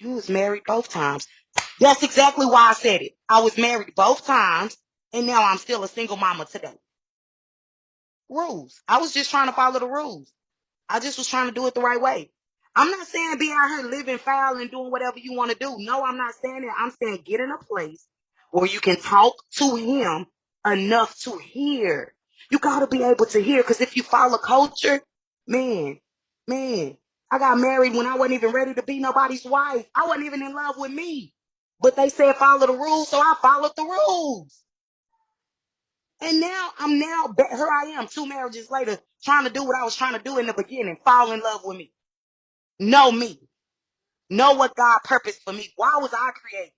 You was married both times. That's exactly why I said it. I was married both times, and now I'm still a single mama today. Rules. I was just trying to follow the rules. I just was trying to do it the right way. I'm not saying be out here living foul and doing whatever you want to do. No, I'm not saying that. I'm saying get in a place where you can talk to him enough to hear. You got to be able to hear, because if you follow culture, man, I got married when I wasn't even ready to be nobody's wife. I wasn't even in love with me. But they said follow the rules, so I followed the rules. And now here I am 2 marriages later trying to do what I was trying to do in the beginning, fall in love with me. Know me. Know what God purposed for me. Why was I created?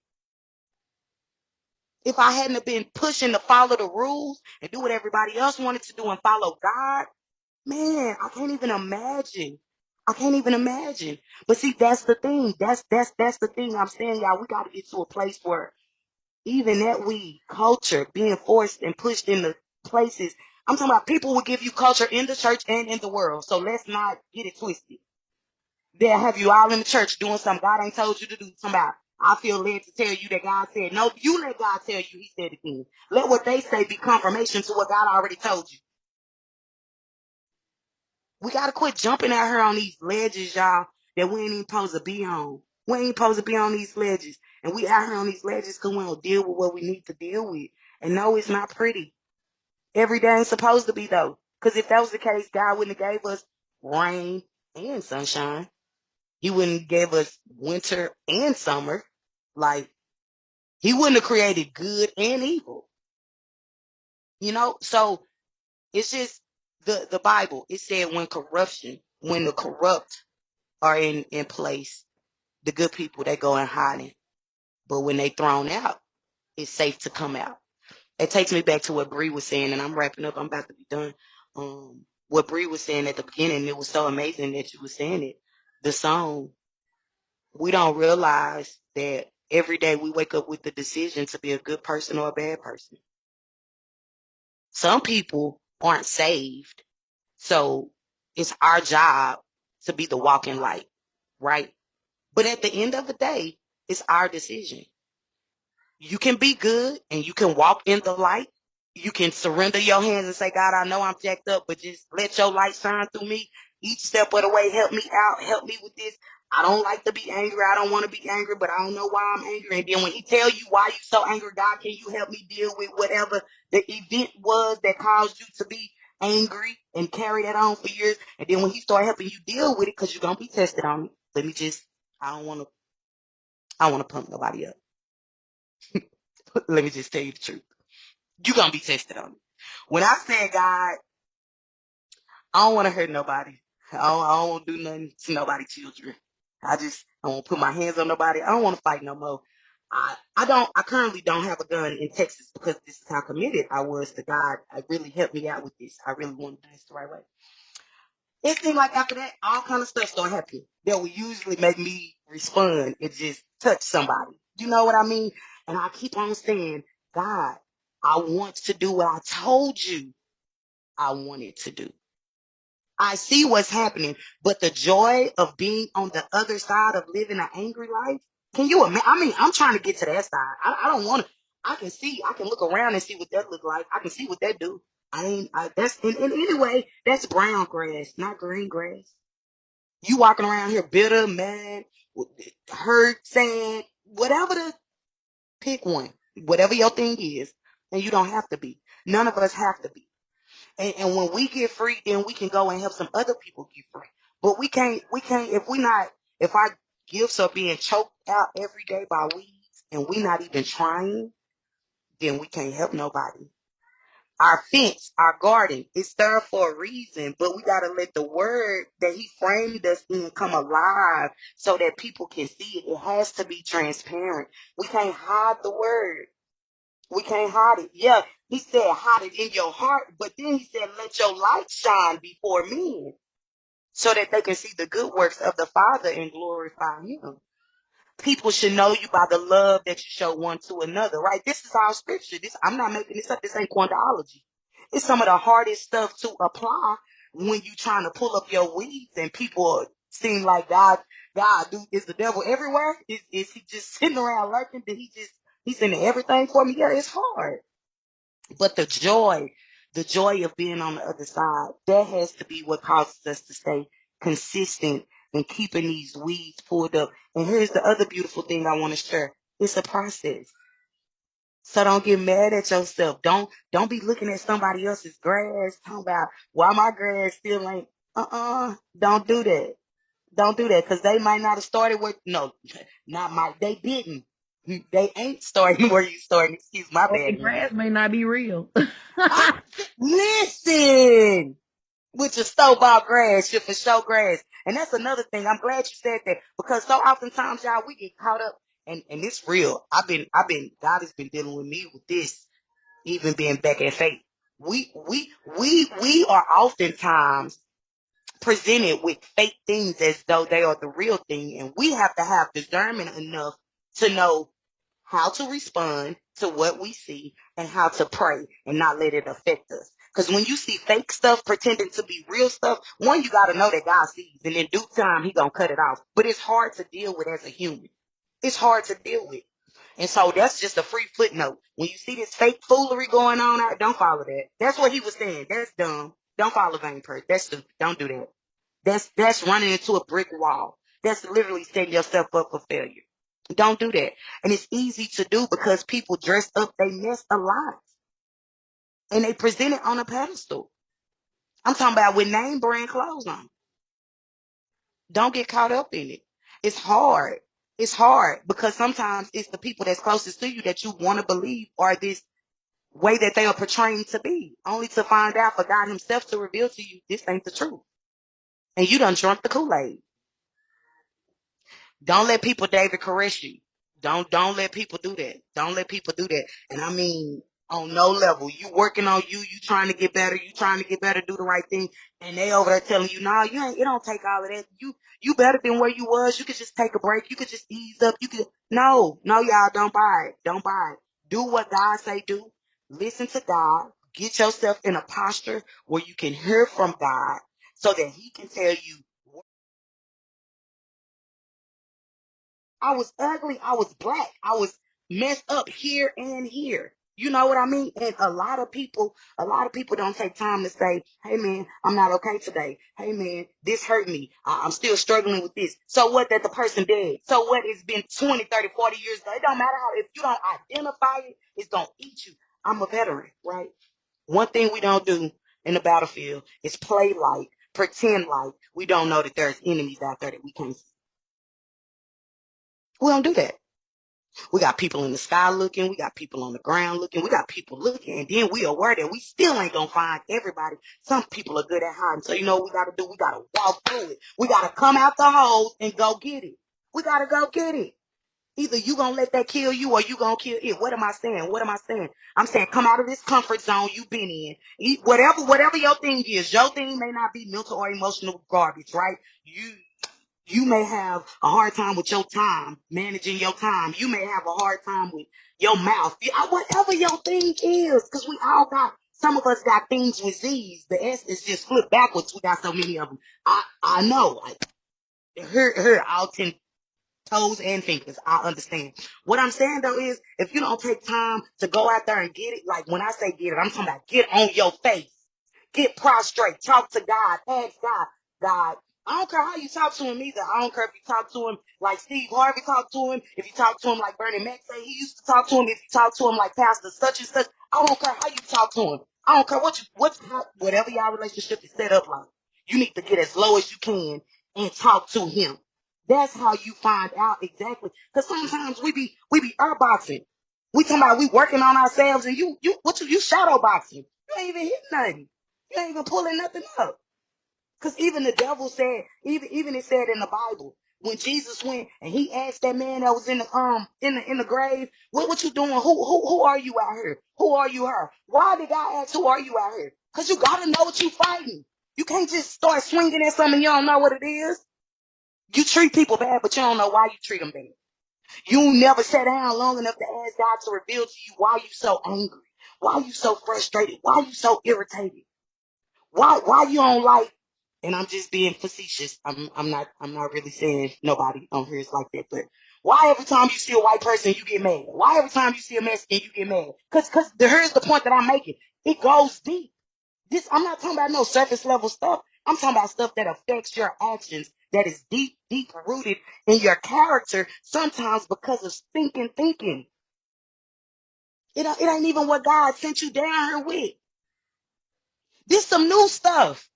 If I hadn't have been pushing to follow the rules and do what everybody else wanted to do and follow God, man, I can't even imagine. I can't even imagine. But see, that's the thing. That's the thing I'm saying, y'all. We got to get to a place where even that culture being forced and pushed into places. I'm talking about people will give you culture in the church and in the world. So let's not get it twisted. They'll have you all in the church doing something God ain't told you to do. Somebody, I feel led to tell you that God said, no, you let God tell you he said it again. Let what they say be confirmation to what God already told you. We got to quit jumping out here on these ledges, y'all, that we ain't even supposed to be on. We ain't supposed to be on these ledges. And we out here on these ledges because we don't deal with what we need to deal with. And no, it's not pretty. Every day ain't supposed to be, though. Because if that was the case, God wouldn't have gave us rain and sunshine. He wouldn't have gave us winter and summer. Like, he wouldn't have created good and evil. You know? So, it's just the Bible. It said when the corrupt are in place, the good people, they go in hiding. But when they thrown out, it's safe to come out. It takes me back to what Bree was saying, and I'm wrapping up. I'm about to be done. What Bree was saying at the beginning, it was so amazing that you were saying it. The song, we don't realize that every day we wake up with the decision to be a good person or a bad person. Some people aren't saved, so it's our job to be the walking light, right? But at the end of the day, it's our decision. You can be good and you can walk in the light. You can surrender your hands and say, God, I know I'm jacked up, but just let your light shine through me. Each step of the way, help me out. Help me with this. I don't like to be angry. I don't want to be angry, but I don't know why I'm angry. And then when he tell you why you so angry, God, can you help me deal with whatever the event was that caused you to be angry and carry that on for years? And then when he start helping you deal with it, because you're going to be tested on it. I don't want to pump nobody up. Let me just tell you the truth. You're going to be tested on it. When I said, God, I don't want to hurt nobody. I don't want to do nothing to nobody's children. I don't want to put my hands on nobody. I don't want to fight no more. I currently don't have a gun in Texas because this is how committed I was to God. I really helped me out with this. I really want to do this the right way. It seemed like after that, all kind of stuff started happening that would usually make me respond and just touch somebody. You know what I mean? And I keep on saying, God, I want to do what I told you I wanted to do. I see what's happening, but the joy of being on the other side of living an angry life, can you imagine? I mean, I'm trying to get to that side. I don't want to. I can look around and see what that look like. I can see what that do. That's, and anyway, that's brown grass, not green grass. You walking around here bitter, mad, hurt, sad, pick one, whatever your thing is, and you don't have to be. None of us have to be. And when we get free, then we can go and help some other people get free. But we can't, if our gifts are being choked out every day by weeds and we not even trying, then we can't help nobody. Our fence, our garden, it's there for a reason, but we got to let the word that he framed us in come alive so that people can see it. It has to be transparent. We can't hide the word. We can't hide it. Yeah, he said hide it in your heart, but then he said let your light shine before men so that they can see the good works of the Father and glorify him. People should know you by the love that you show one to another, right? This is our scripture. I'm not making this up. This ain't Quandaology. It's some of the hardest stuff to apply when you're trying to pull up your weeds and people are Seem like is the devil everywhere? Is he just sitting around lurking? He's into everything for me? Yeah, it's hard. But the joy of being on the other side, that has to be what causes us to stay consistent and keeping these weeds pulled up. And here's the other beautiful thing I want to share. It's a process. So don't get mad at yourself. Don't be looking at somebody else's grass, talking about why my grass still ain't. Don't do that. Don't do that, because they might not have started where. No, not might. They didn't. They ain't starting where you starting. Excuse my Or the bad grass language. may not be real. Ah, listen, with your store-bought grass, your for show grass. And that's another thing. I'm glad you said that, because so oftentimes, y'all, we get caught up, and it's real. God has been dealing with me with this, even being back at faith. We are oftentimes presented with fake things as though they are the real thing, and we have to have discernment enough to know how to respond to what we see and how to pray and not let it affect us. Because when you see fake stuff pretending to be real stuff, one, you got to know that God sees, and in due time, He gonna cut it off. But it's hard to deal with as a human. It's hard to deal with. And so that's just a free footnote. When you see this fake foolery going on out, don't follow that. That's what he was saying. That's dumb. Don't follow vain prayer. That's stupid. Don't do that. That's running into a brick wall. That's literally setting yourself up for failure. Don't do that. And it's easy to do because people dress up, they mess a lot. And they present it on a pedestal. I'm talking about with name brand clothes on. Don't get caught up in it. It's hard. It's hard because sometimes it's the people that's closest to you that you want to believe are this way that they are portraying to be, only to find out for God Himself to reveal to you this ain't the truth. And you done drunk the Kool-Aid. Don't let people David caress you. Don't let people do that. Don't let people do that. And I mean, on no level. You working on you, you trying to get better, do the right thing, and they over there telling you, nah, you ain't, it don't take all of that. You better than where you was. You could just take a break. You could just ease up. You could no, y'all, don't buy it. Don't buy it. Do what God say do. Listen to God. Get yourself in a posture where you can hear from God so that He can tell you. I was ugly. I was black. I was messed up here and here. You know what I mean? And a lot of people don't take time to say, hey man, I'm not okay today. Hey man, this hurt me. I'm still struggling with this. So what that the person did? So what? It's been 20, 30, 40 years ago. It don't matter how, if you don't identify it, it's going to eat you. I'm a veteran, right? One thing we don't do in the battlefield is play like, pretend like we don't know that there's enemies out there that we can't see. We don't do that. We got people in the sky looking. We got people on the ground looking. We got people looking. And then we aware that we still ain't going to find everybody. Some people are good at hiding. So you know what we got to do? We got to walk through it. We got to come out the holes and go get it. We got to go get it. Either you going to let that kill you or you going to kill it. What am I saying? What am I saying? I'm saying come out of this comfort zone you've been in. Whatever your thing is. Your thing may not be mental or emotional garbage, right? You may have a hard time with your time, managing your time. You may have a hard time with your mouth. Whatever your thing is, because we all got, some of us got things with Z's. The S is just flipped backwards. We got so many of them. I know. Here, all 10 toes and fingers. I understand. What I'm saying though is, if you don't take time to go out there and get it, like when I say get it, I'm talking about get on your face. Get prostrate. Talk to God. Ask God. God, I don't care how you talk to him either. I don't care if you talk to him like Steve Harvey talked to him. If you talk to him like Bernie Mac say he used to talk to him. If you talk to him like Pastor such and such. I don't care how you talk to him. I don't care whatever y'all relationship is set up like. You need to get as low as you can and talk to him. That's how you find out exactly. Because sometimes we be boxing. We talking about we working on ourselves, and you shadow boxing. You ain't even hitting nothing. You ain't even pulling nothing up. Because even the devil said, even it said in the Bible, when Jesus went and he asked that man that was in the grave, what you doing? Who are you out here? Who are you her? Why did God ask who are you out here? Because you gotta know what you fighting. You can't just start swinging at something you don't know what it is. You treat people bad, but you don't know why you treat them bad. You never sat down long enough to ask God to reveal to you why you so angry, why you so frustrated, why you so irritated, why you don't like And I'm just being facetious. I'm not really saying nobody on here is like that. But why every time you see a white person you get mad? Why every time you see a Mexican you get mad? Cause here's the point that I'm making. It goes deep. This I'm not talking about no surface level stuff. I'm talking about stuff that affects your actions, that is deep rooted in your character, sometimes because of stinking thinking. It ain't even what God sent you down here with. This some new stuff.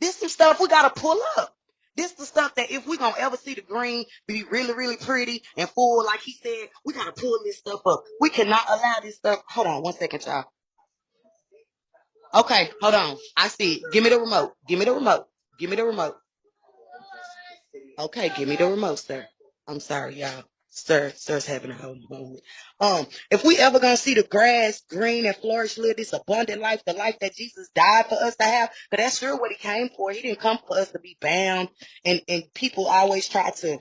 This some stuff we gotta pull up. This the stuff that if we gonna ever see the green be really, really pretty and full, like he said, we gotta pull this stuff up. We cannot allow this stuff. Hold on one second, y'all. Okay, hold on. I see it. Give me the remote. Give me the remote. Give me the remote. Okay, give me the remote, sir. I'm sorry, y'all. Sir's having a whole moment. If we ever gonna see the grass green and flourish, live this abundant life, the life that Jesus died for us to have, because that's sure what he came for. He didn't come for us to be bound, and people always try to,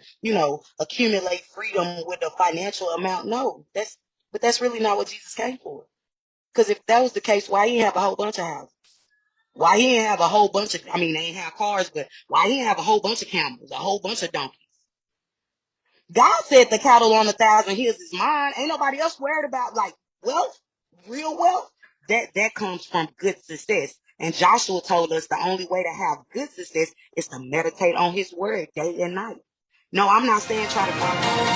accumulate freedom with a financial amount. No, that's really not what Jesus came for. Because if that was the case, why he didn't have a whole bunch of houses? Why he didn't have a whole bunch of, I mean, they didn't have cars, but why he didn't have a whole bunch of camels, a whole bunch of donkeys? God said the cattle on 1,000 hills is mine. Ain't nobody else worried about like wealth, real wealth. That comes from good success. And Joshua told us the only way to have good success is to meditate on his word day and night. No, I'm not saying try to follow.